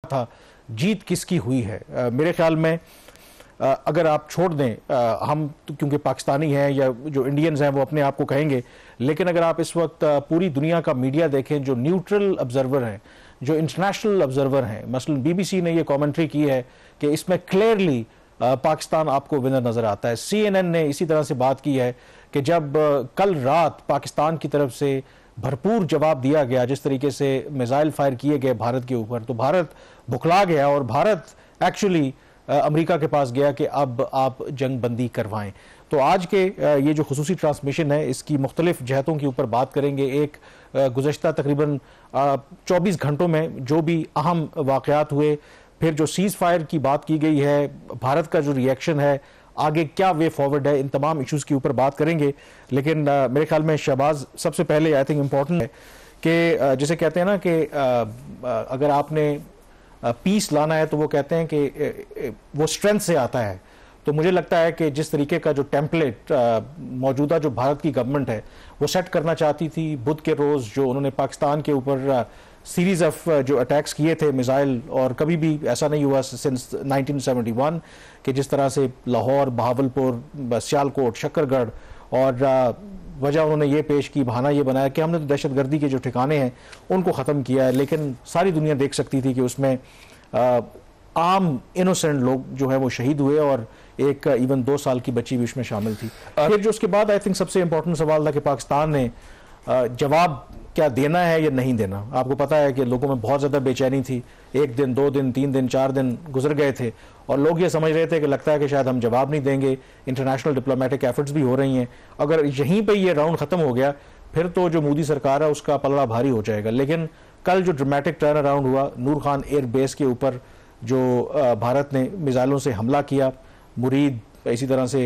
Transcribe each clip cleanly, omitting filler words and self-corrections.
था जीत किसकी हुई है। मेरे ख्याल में अगर आप छोड़ दें, हम तो क्योंकि पाकिस्तानी हैं या जो इंडियंस हैं वो अपने आप को कहेंगे, लेकिन अगर आप इस वक्त पूरी दुनिया का मीडिया देखें, जो न्यूट्रल ऑब्जर्वर हैं, जो इंटरनेशनल ऑब्जर्वर हैं, मसलन बीबीसी ने ये कमेंट्री की है कि इसमें क्लियरली पाकिस्तान आपको विनर नजर आता है। CNN ने इसी तरह से बात की है कि जब कल रात पाकिस्तान की तरफ से भरपूर जवाब दिया गया, जिस तरीके से मिसाइल फायर किए गए भारत के ऊपर, तो भारत बुखला गया और भारत एक्चुअली अमेरिका के पास गया कि अब आप जंग बंदी करवाएं। तो आज के ये जो खुसूसी ट्रांसमिशन है, इसकी मुख्तलिफ जहतों के ऊपर बात करेंगे। एक गुज़श्ता तकरीबन 24 घंटों में जो भी अहम वाक़यात हुए, फिर जो सीज़ फायर की बात की गई है, भारत का जो रिएक्शन है, आगे क्या वे फॉरवर्ड है, इन तमाम इश्यूज़ के ऊपर बात करेंगे। लेकिन मेरे ख्याल में शहबाज, सबसे पहले आई थिंक इम्पॉर्टेंट है कि जिसे कहते हैं ना कि अगर आपने पीस लाना है तो वो कहते हैं कि वो स्ट्रेंथ से आता है। तो मुझे लगता है कि जिस तरीके का जो टेम्पलेट मौजूदा जो भारत की गवर्नमेंट है वो सेट करना चाहती थी, बुध के रोज़ जो उन्होंने पाकिस्तान के ऊपर सीरीज ऑफ जो अटैक्स किए थे मिसाइल, और कभी भी ऐसा नहीं हुआ सिंस 1971 कि जिस तरह से लाहौर, बहावलपुर, सियालकोट, शक्करगढ़, और वजह उन्होंने ये पेश की, बहाना ये बनाया कि हमने तो दहशतगर्दी के जो ठिकाने हैं उनको ख़त्म किया है। लेकिन सारी दुनिया देख सकती थी कि उसमें आम इनोसेंट लोग जो है वो शहीद हुए, और एक इवन 2 साल की बच्ची भी उसमें शामिल थी। फिर जो उसके बाद आई थिंक सबसे इंपॉर्टेंट सवाल था कि पाकिस्तान ने जवाब क्या देना है या नहीं देना। आपको पता है कि लोगों में बहुत ज़्यादा बेचैनी थी, 1 दिन, 2 दिन, 3 दिन, 4 दिन गुजर गए थे और लोग ये समझ रहे थे कि लगता है कि शायद हम जवाब नहीं देंगे। इंटरनेशनल डिप्लोमेटिक एफर्ट्स भी हो रही हैं। अगर यहीं पे ये राउंड ख़त्म हो गया फिर तो जो मोदी सरकार है उसका पलड़ा भारी हो जाएगा। लेकिन कल जो ड्रामेटिक टर्न अराउंड हुआ, नूर खान एयर बेस के ऊपर जो भारत ने मिसाइलों से हमला किया, मुरीद, इसी तरह से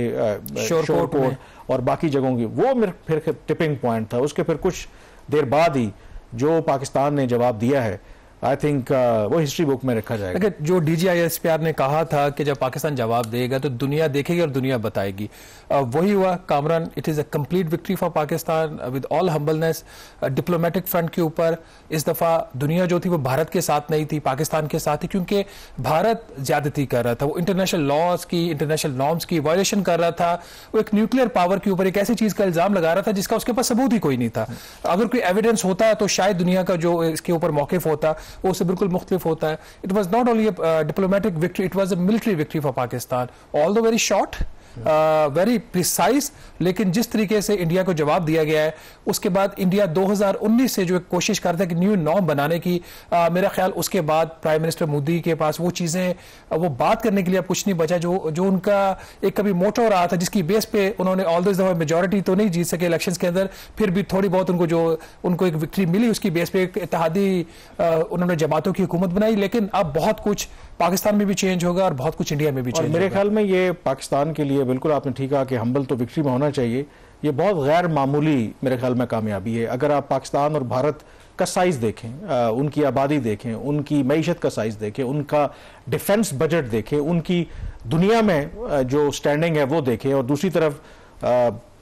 शोरकोट और बाकी जगहों की, वो मेरे फिर टिपिंग पॉइंट था। उसके फिर कुछ देर बाद ही जो पाकिस्तान ने जवाब दिया है, आई थिंक वो हिस्ट्री बुक में रखा जाएगा। जो DGISPR ने कहा था कि जब पाकिस्तान जवाब देगा तो दुनिया देखेगी और दुनिया बताएगी, वही हुआ Kamran. It is a complete victory for Pakistan with all humbleness. Diplomatic front के ऊपर इस दफ़ा दुनिया जो थी वो भारत के साथ नहीं थी, पाकिस्तान के साथ थी, क्योंकि भारत ज्यादती कर रहा था, वो इंटरनेशनल लॉज की, इंटरनेशनल नॉर्म्स की वायलेशन कर रहा था। वो एक न्यूक्लियर पावर के ऊपर एक ऐसी चीज़ का इल्ज़ाम लगा रहा था जिसका उसके पास सबूत ही कोई नहीं था। अगर कोई एविडेंस होता तो शायद दुनिया का जो इसके ऊपर मौक़िफ़ होता वो उससे बिल्कुल मुख्तलिफ होता है। It was not only diplomatic victory, it was a military victory for Pakistan, all दो वेरी शॉर्ट, वेरी प्रिसाइज। लेकिन जिस तरीके से इंडिया को जवाब दिया गया है, उसके बाद इंडिया 2019 से जो एक कोशिश करता है कि न्यू नॉर्म बनाने की, मेरा ख्याल उसके बाद प्राइम मिनिस्टर मोदी के पास वो चीज़ें, वो बात करने के लिए अब कुछ नहीं बचा जो उनका एक कभी मोटो रहा था, जिसकी बेस पे उन्होंने ऑल दिस दफा मेजॉरिटी तो नहीं जीत सके इलेक्शंस के अंदर, फिर भी थोड़ी बहुत उनको एक विक्ट्री मिली, उसकी बेस पे एक इत्तेहादी उन्होंने जमातों की हुकूमत बनाई। लेकिन अब बहुत कुछ पाकिस्तान में भी चेंज होगा और बहुत कुछ इंडिया में भी चेंज होगा। मेरे ख्याल में ये पाकिस्तान के लिए बिल्कुल आपने ठीक कहा कि हम्बल तो विक्ट्री में होना चाहिए। ये बहुत गैर मामूली मेरे ख्याल में कामयाबी है। अगर आप पाकिस्तान और भारत का साइज देखें, उनकी आबादी देखें, उनकी मईशत का साइज देखें, उनका डिफेंस बजट देखें, उनकी दुनिया में जो स्टैंडिंग है वो देखें, और दूसरी तरफ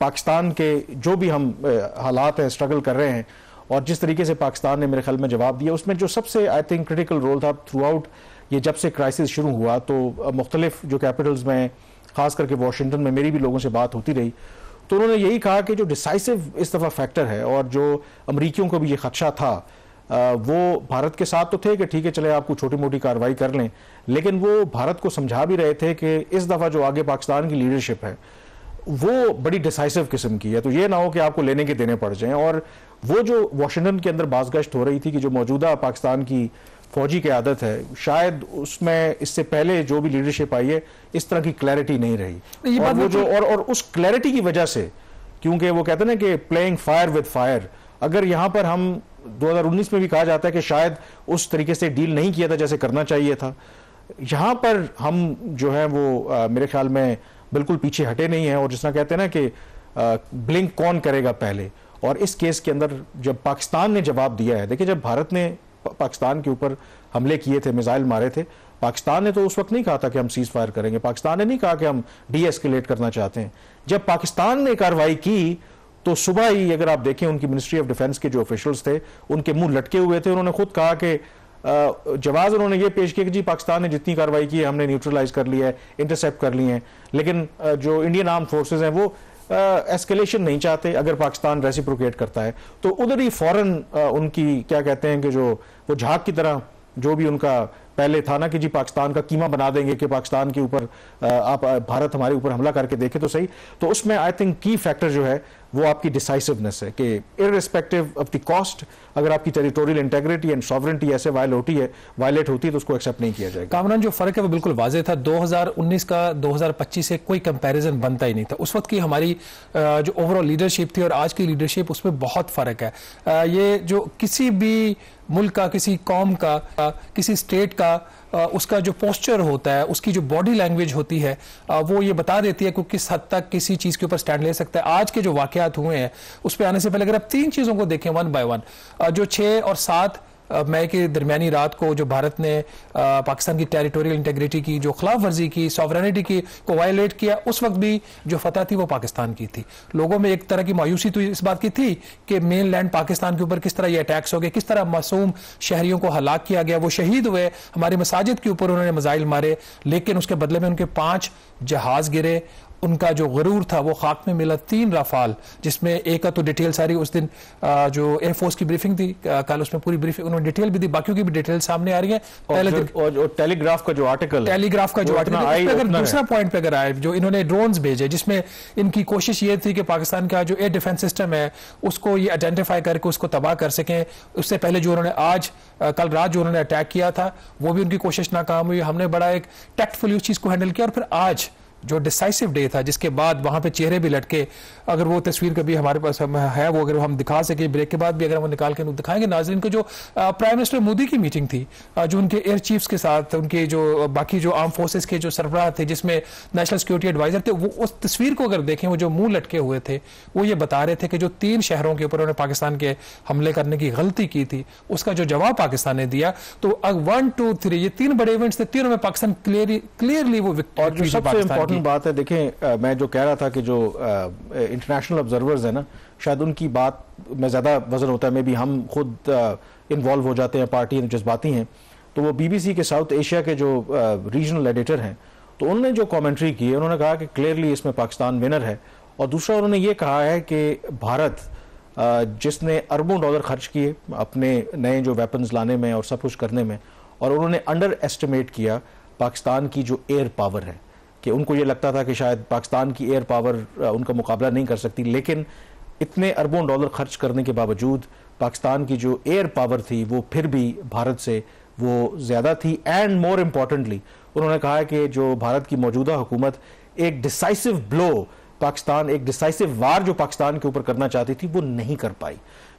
पाकिस्तान के जो भी हम हालात हैं, स्ट्रगल कर रहे हैं, और जिस तरीके से पाकिस्तान ने मेरे ख्याल में जवाब दिया, उसमें जो सबसे आई थिंक क्रिटिकल रोल था थ्रू आउट ये, जब से क्राइसिस शुरू हुआ तो मुख्तलिफ जो कैपिटल्स में, खास करके वाशिंगटन में मेरी भी लोगों से बात होती रही, तो उन्होंने यही कहा कि जो डिसाइसिव इस दफ़ा फैक्टर है, और जो अमरीकियों को भी ये खदशा था, वो भारत के साथ तो थे कि ठीक है चले आपको छोटी मोटी कार्रवाई कर लें, लेकिन वो भारत को समझा भी रहे थे कि इस दफ़ा जो आगे पाकिस्तान की लीडरशिप है वो बड़ी डिसाइसिव किस्म की है, तो ये ना हो कि आपको लेने के देने पड़ जाएं। और वो जो वाशिंगटन के अंदर बाज़गश्त हो रही थी कि जो मौजूदा पाकिस्तान की फौजी की आदत है, शायद उसमें इससे पहले जो भी लीडरशिप आई है इस तरह की क्लैरिटी नहीं रही, और वो जो और उस क्लैरिटी की वजह से, क्योंकि वो कहते हैं ना कि प्लेइंग फायर विद फायर, अगर यहाँ पर हम 2019 में भी कहा जाता है कि शायद उस तरीके से डील नहीं किया था जैसे करना चाहिए था, यहाँ पर हम जो है वो मेरे ख्याल में बिल्कुल पीछे हटे नहीं है। और जिस तरह कहते हैं ना कि ब्लिंक कौन करेगा पहले, और इस केस के अंदर जब पाकिस्तान ने जवाब दिया है, देखिए जब भारत ने पाकिस्तान के ऊपर हमले किए थे, मिसाइल मारे थे, पाकिस्तान ने तो उस वक्त नहीं कहा था कि हम सीज फायर करेंगे, पाकिस्तान ने नहीं कहा कि हम डीएस्केलेट करना चाहते हैं। जब पाकिस्तान ने कार्रवाई की तो सुबह ही, अगर आप देखें, उनकी मिनिस्ट्री ऑफ डिफेंस के जो ऑफिशियल्स थे उनके मुंह लटके हुए थे। उन्होंने खुद कहा कि जवाब उन्होंने ये पेश किया कि जी पाकिस्तान ने जितनी कार्रवाई की है हमने न्यूट्रलाइज कर लिया है, इंटरसेप्ट कर लिए हैं, लेकिन जो इंडियन आर्म फोर्सेज हैं वो एस्केलेशन नहीं चाहते। अगर पाकिस्तान रेसिप्रोकेट करता है तो उधर ही फौरन उनकी क्या कहते हैं कि जो वो झाग की तरह जो भी उनका पहले था ना कि जी पाकिस्तान का कीमा बना देंगे कि पाकिस्तान के ऊपर आप भारत हमारे ऊपर हमला करके देखे तो सही। तो उसमें आई थिंक की फैक्टर जो है वो आपकी डिसाइसिवनेस है कि इररिस्पेक्टिव ऑफ द कॉस्ट अगर आपकी टेरिटोरियल इंटेग्रिटी एंड सॉवरेंटी ऐसे वायलेट होती है तो उसको एक्सेप्ट नहीं किया जाएगा। कामरान, जो फर्क है वो बिल्कुल वाज़ेह था। 2019 का 2025 से कोई कंपैरिजन बनता ही नहीं था। उस वक्त की हमारी जो ओवरऑल लीडरशिप थी और आज की लीडरशिप उसमें बहुत फर्क है। ये जो किसी भी मुल्क का, किसी कौम का, किसी स्टेट का उसका जो पोस्चर होता है, उसकी जो बॉडी लैंग्वेज होती है, वो ये बता देती है कि किस हद तक किसी चीज़ के ऊपर स्टैंड ले सकता है। आज के जो वाकयात हुए हैं उस पर आने से पहले अगर आप 3 चीज़ों को देखें वन बाय वन, जो 6 और 7 मई की दरमियानी रात को जो भारत ने पाकिस्तान की टेरिटोरियल इंटेग्रिटी की जो खिलाफ वर्जी की, सॉवरेनिटी की को वायलेट किया, उस वक्त भी जो फतह थी वो पाकिस्तान की थी। लोगों में एक तरह की मायूसी तो इस बात की थी कि मेन लैंड पाकिस्तान के ऊपर किस तरह ये अटैक्स हो गए, किस तरह मासूम शहरियों को हलाक किया गया, वो शहीद हुए, हमारी मसाजिद के ऊपर उन्होंने मिसाइल मारे, लेकिन उसके बदले में उनके 5 जहाज गिरे। उनका जो गरूर था वो खाक में मिला। 3 राफाल, जिसमें एक का तो डिटेल सारी उस दिन जो एयरफोर्स की ब्रीफिंग थी कल, उसमें पूरी ब्रीफिंग उन्होंने डिटेल भी दी, बाकियों की भी डिटेल सामने आ रही है। पहले और टेलीग्राफ का जो आर्टिकल अगर दूसरा पॉइंट पे अगर आए, जो इन्होंने ड्रोन्स भेजे जिसमें इनकी कोशिश ये थी कि पाकिस्तान का जो एयर डिफेंस सिस्टम है उसको ये आइडेंटिफाई करके उसको तबाह कर सकें। उससे पहले जो उन्होंने कल रात जो उन्होंने अटैक किया था वो भी उनकी कोशिश नाकाम हुई। हमने बड़ा एक टैक्टफुली उस चीज को हैंडल किया। और फिर आज जो डिसाइसिव डे था, जिसके बाद वहां पे चेहरे भी लटके, अगर वो तस्वीर कभी हमारे पास है वो अगर हम दिखा सके ब्रेक के बाद भी, अगर हम निकाल के दिखाएंगे नाज़रीन को, जो प्राइम मिनिस्टर मोदी की मीटिंग थी जो उनके एयर चीफ्स के साथ, उनके जो बाकी जो आर्म फोर्सेस के जो सरबराह थे जिसमें नेशनल सिक्योरिटी एडवाइजर थे, वो उस तस्वीर को अगर देखें, वो जो मुंह लटके हुए थे, वो ये बता रहे थे कि जो 3 शहरों के ऊपर उन्होंने पाकिस्तान के हमले करने की गलती की थी उसका जो जवाब पाकिस्तान ने दिया। तो 1, 2, 3 ये 3 बड़े इवेंट्स थे, तीनों में पाकिस्तान क्लियरली वो और जो सबसे इंपॉर्टेंट बात है, देखें मैं जो कह रहा था कि जो इंटरनेशनल ऑब्जर्वर्स है ना, शायद उनकी बात में ज़्यादा वजन होता है, मे भी हम खुद इन्वॉल्व हो जाते हैं, पार्टी जज्बाती हैं। तो वो BBC के साउथ एशिया के जो रीजनल एडिटर हैं, तो उन्होंने जो कमेंट्री की है, उन्होंने कहा कि क्लियरली इसमें पाकिस्तान विनर है। और दूसरा उन्होंने ये कहा है कि भारत जिसने अरबों डॉलर खर्च किए अपने नए जो वेपन्स लाने में और सब कुछ करने में, और उन्होंने अंडर एस्टिमेट किया पाकिस्तान की जो एयर पावर है, कि उनको ये लगता था कि शायद पाकिस्तान की एयर पावर उनका मुकाबला नहीं कर सकती, लेकिन इतने अरबों डॉलर खर्च करने के बावजूद पाकिस्तान की जो एयर पावर थी वो फिर भी भारत से वो ज़्यादा थी। एंड मोर इम्पॉर्टेंटली उन्होंने कहा कि जो भारत की मौजूदा हुकूमत एक डिसाइसिव ब्लो पाकिस्तान, एक डिसाइसिव वार जो पाकिस्तान के ऊपर करना चाहती थी वो नहीं कर पाई।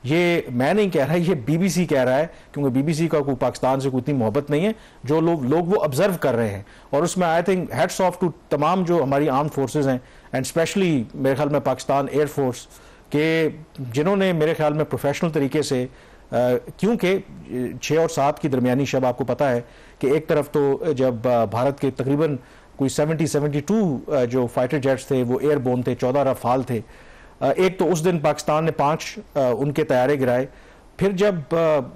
ये मैं नहीं कह रहा, ये BBC कह रहा है, क्योंकि BBC का कोई पाकिस्तान से कोई इतनी मोहब्बत नहीं है, जो लोग वो ऑब्जर्व कर रहे हैं। और उसमें I think heads of to तमाम जो हमारी आर्म फोर्सेज हैं, एंड स्पेशली मेरे ख्याल में पाकिस्तान एयर फोर्स के, जिन्होंने मेरे ख्याल में प्रोफेशनल तरीके से, क्योंकि 6 और 7 की दरमियानी शब आपको पता है कि एक तरफ तो जब भारत के तकरीबन कोई 70-72 जो फाइटर जेट्स थे वो एयरबोर्न थे, 14 राफाल थे। एक तो उस दिन पाकिस्तान ने 5 उनके तैयारे गिराए। फिर जब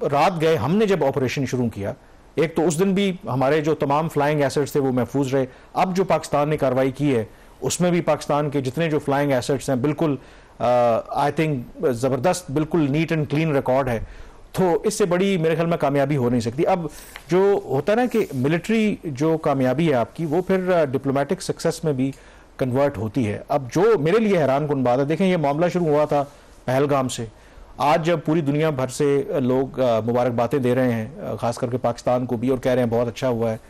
रात गए, हमने जब ऑपरेशन शुरू किया, एक तो उस दिन भी हमारे जो तमाम फ्लाइंग एसेट्स थे वो महफूज रहे। अब जो पाकिस्तान ने कार्रवाई की है उसमें भी पाकिस्तान के जितने जो फ्लाइंग एसेट्स हैं बिल्कुल आई थिंक ज़बरदस्त, बिल्कुल नीट एंड क्लीन रिकॉर्ड है। तो इससे बड़ी मेरे ख्याल में कामयाबी हो नहीं सकती। अब जो होता है ना कि मिलिट्री जो कामयाबी है आपकी, वो फिर डिप्लोमेटिक सक्सेस में भी कन्वर्ट होती है। अब जो मेरे लिए हैरान कुन बात है, देखें ये मामला शुरू हुआ था पहलगाम से, आज जब पूरी दुनिया भर से लोग मुबारकबादें दे रहे हैं, खास करके पाकिस्तान को भी, और कह रहे हैं बहुत अच्छा हुआ है।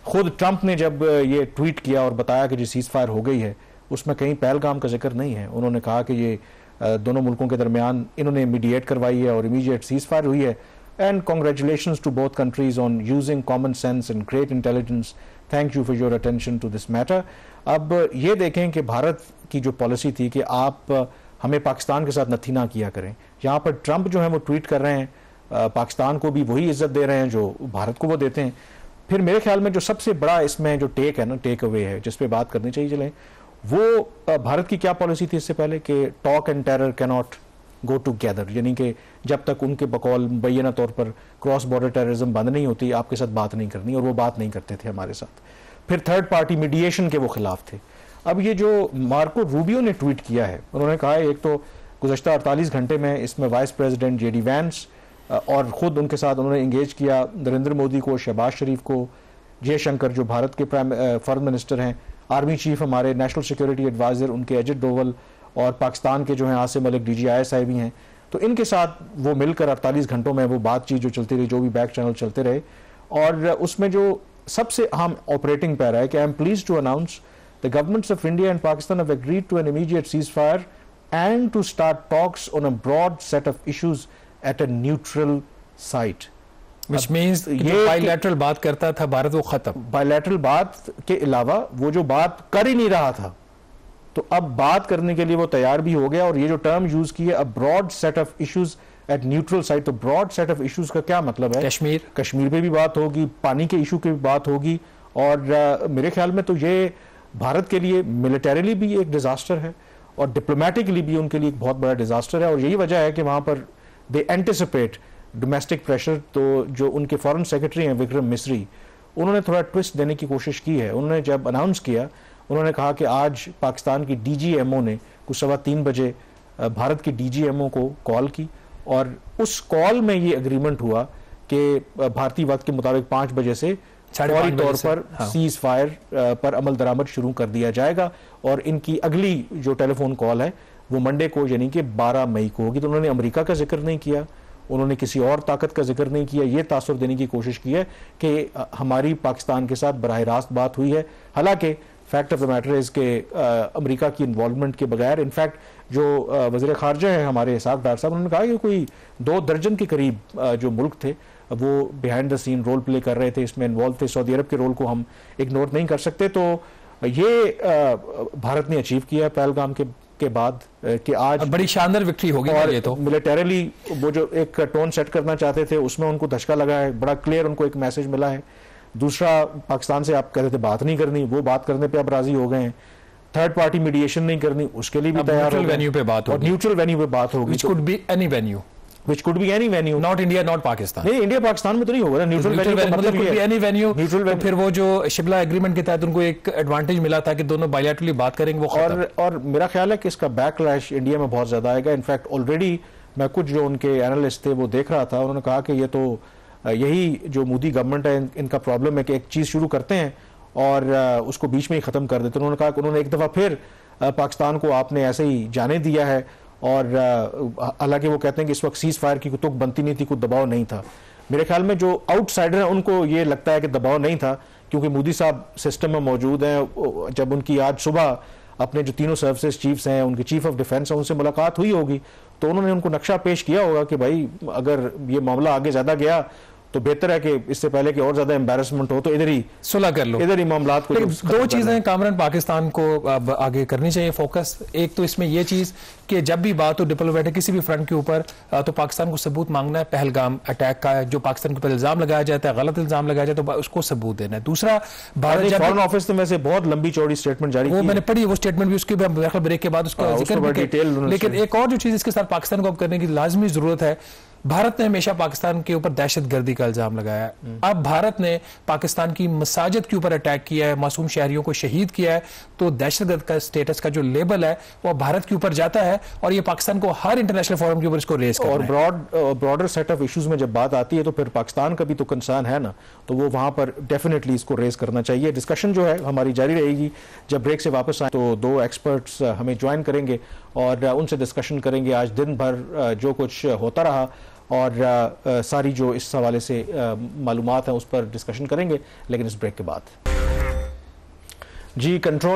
खुद ट्रंप ने जब ये ट्वीट किया और बताया कि जी सीज फायर हो गई है, उसमें कहीं पहलगाम का जिक्र नहीं है। उन्होंने कहा कि ये दोनों मुल्कों के दरमियान इन्होंने मीडिएट करवाई है और इमीडिएट सीज फायर हुई है। And congratulations to both countries on using common sense and great intelligence. Thank you for your attention to this matter. अब ये देखें कि भारत की जो पॉलिसी थी कि आप हमें पाकिस्तान के साथ नथी ना किया करें, यहाँ पर ट्रंप जो है वो ट्वीट कर रहे हैं, पाकिस्तान को भी वही इज्जत दे रहे हैं जो भारत को वो देते हैं। फिर मेरे ख्याल में जो सबसे बड़ा इसमें जो टेक है ना, टेक अवे है जिस पे बात करनी चाहिए चलें, वो भारत की क्या पॉलिसी थी इससे पहले कि talk and terror can not go together, यानी कि जब तक उनके बकौल मुबैना तौर पर क्रॉस बॉर्डर टेररिज्म बंद नहीं होती आपके साथ बात नहीं करनी, और वो बात नहीं करते थे हमारे साथ। फिर थर्ड पार्टी मीडिएशन के वो खिलाफ थे। अब ये जो मार्को रूबियो ने ट्वीट किया है, उन्होंने कहा है एक तो गुज़श्ता 48 घंटे में इसमें वाइस प्रेसिडेंट JD वैंस और ख़ुद उनके साथ उन्होंने इंगेज किया, नरेंद्र मोदी को, शहबाज शरीफ को, जयशंकर जो भारत के फॉरेन मिनिस्टर हैं, आर्मी चीफ हमारे, नेशनल सिक्योरिटी एडवाइज़र उनके अजित डोवल, और पाकिस्तान के जो हैं आसिम मलिक DG ISI भी हैं। तो इनके साथ वो मिलकर 48 घंटों में वो बातचीत जो चलती रही, जो भी बैक चैनल चलते रहे, और उसमें जो सबसे अहम ऑपरेटिंग पैरा है कि I am pleased to announce the governments of India and Pakistan have agreed to an immediate cease fire and to start talks on a broad set of issues at a neutral site. Which means ये bilateral बात करता था भारत, वो खत्म। Bilateral बात के अलावा वो जो बात कर ही नहीं रहा था, तो अब बात करने के लिए वो तैयार भी हो गया। और ये जो टर्म यूज की है, a broad set of issues at neutral site, तो ब्रॉड सेट ऑफ इश्यूज का क्या मतलब है? कश्मीर पे भी बात होगी, पानी के इशू की भी बात होगी, और मेरे ख्याल में तो ये भारत के लिए मिलिटरीली भी एक डिजास्टर है और डिप्लोमेटिकली भी उनके लिए एक बहुत बड़ा डिजास्टर है। और यही वजह है कि वहां पर दे एंटिसिपेट डोमेस्टिक प्रेशर। तो जो उनके फॉरेन सेक्रेटरी हैं विक्रम मिस्री, उन्होंने थोड़ा ट्विस्ट देने की कोशिश की है। उन्होंने जब अनाउंस किया, उन्होंने कहा कि आज पाकिस्तान की DGMO ने कुछ 3:15 बजे भारत की DGMO को कॉल की, और उस कॉल में ये एग्रीमेंट हुआ कि भारतीय वक्त के मुताबिक 5 बजे से फौरी तौर पर सीज फायर पर अमल दरामद शुरू कर दिया जाएगा, और इनकी अगली जो टेलीफोन कॉल है वो मंडे को यानी कि 12 मई को होगी। तो उन्होंने अमेरिका का जिक्र नहीं किया, उन्होंने किसी और ताकत का जिक्र नहीं किया। ये तासुर देने की कोशिश की है कि हमारी पाकिस्तान के साथ बराह रास्त बात हुई है। हालांकि fact of the matter is के अमेरिका की इन्वॉल्वमेंट के बगैर, इनफैक्ट जो वज़ीर ख़ारजा हैं हमारे इसाक डार साहब, उन्होंने कहा कि कोई 2 दर्जन के करीब जो मुल्क थे वो behind the scene role play कर रहे थे, इसमें इन्वॉल्व थे। सऊदी अरब के रोल को हम इग्नोर नहीं कर सकते। तो ये भारत ने अचीव किया पहलगाम के बाद कि आज बड़ी शानदार विक्ट्री होगी। और ये तो मिलिटरीली वो जो एक टोन सेट करना चाहते थे उसमें उनको धचका लगा है, बड़ा क्लियर उनको एक मैसेज मिला है। दूसरा, पाकिस्तान से आप कहते थे बात नहीं करनी, वो बात करने पे अब राजी हो गए हैं। थर्ड पार्टी मीडिएशन नहीं करनी, उसके लिए भी तैयार हो गए। न्यूट्रल वेन्यू पे बात होगी, न्यूट्रल वेन्यू पे बात होगी, which could be any venue, which could be any venue, not India, not Pakistan। नहीं, इंडिया पाकिस्तान में तो नहीं होगा ना। न्यूट्रल वेन्यू मतलब could be any venue। Neutral तो फिर वो जो शिमला एग्रीमेंट के तहत उनको एक एडवांटेज मिला था कि दोनों बायलैटरली बात करेंगे, वो खत्म। और मेरा ख्याल है कि इसका बैकलैश इंडिया में बहुत ज्यादा आएगा। इनफैक्ट ऑलरेडी मैं कुछ जो उनके एनालिस्ट थे वो देख रहा था, उन्होंने कहा कि ये तो यही जो मोदी गवर्नमेंट है इनका प्रॉब्लम है कि एक चीज शुरू करते हैं और उसको बीच में ही खत्म कर देते। उन्होंने कहा कि उन्होंने एक दफा फिर पाकिस्तान को आपने ऐसे ही जाने दिया है, और हालांकि वो कहते हैं कि इस वक्त सीज फायर की तुक बनती नहीं थी, कोई दबाव नहीं था। मेरे ख्याल में जो आउटसाइडर हैं उनको ये लगता है कि दबाव नहीं था, क्योंकि मोदी साहब सिस्टम में मौजूद हैं। जब उनकी आज सुबह अपने जो तीनों सर्विसेज चीफ्स हैं, उनके चीफ ऑफ डिफेंस हैं, उनसे मुलाकात हुई होगी, तो उन्होंने उनको नक्शा पेश किया होगा कि भाई अगर ये मामला आगे ज्यादा गया तो बेहतर है कि इससे पहले कि और ज्यादा एम्बैरेसमेंट हो तो इधर ही सुलह कर लो, इधर ही मामलात को। दो चीजें कामरान पाकिस्तान को अब आगे करनी चाहिए फोकस। एक तो इसमें यह चीज कि जब भी बात हो डिप्लोमेटिक किसी भी फ्रंट के ऊपर, तो पाकिस्तान को सबूत मांगना है पहलगाम अटैक का, जो पाकिस्तान के ऊपर इल्जाम लगाया जाता है, गलत इल्जाम लगाया जाता है, तो उसको सबूत देना है। दूसरा, भारत फॉरेन ऑफिस ने वैसे बहुत लंबी चौड़ी स्टेटमेंट जारी की, वो मैंने पढ़ी, वो स्टेटमेंट भी उसके ब्रेक के बाद उसका जिक्र। लेकिन एक और जो चीज इसके साथ पाकिस्तान को अब करने की लाजमी जरूरत है, भारत ने हमेशा पाकिस्तान के ऊपर दहशतगर्दी का इल्जाम लगाया है। अब भारत ने पाकिस्तान की मसाजिद के ऊपर अटैक किया है, मासूम शहरियों को शहीद किया है, तो दहशतगर्द का स्टेटस का जो लेबल है वो भारत के ऊपर जाता है, और ये पाकिस्तान को हर इंटरनेशनल फोरम के ऊपर इसको रेज करना है। और ब्रॉडर सेट ऑफ इश्यूज में जब बात आती है तो फिर पाकिस्तान का भी तो कंसर्न है ना, तो वो वहां पर डेफिनेटली इसको रेज करना चाहिए। डिस्कशन जो है हमारी जारी रहेगी। जब ब्रेक से वापस आए तो 2 एक्सपर्ट्स हमें ज्वाइन करेंगे और उनसे डिस्कशन करेंगे आज दिन भर जो कुछ होता रहा, और सारी जो इस हवाले से मालूमात हैं उस पर डिस्कशन करेंगे, लेकिन इस ब्रेक के बाद। जी, कंट्रोल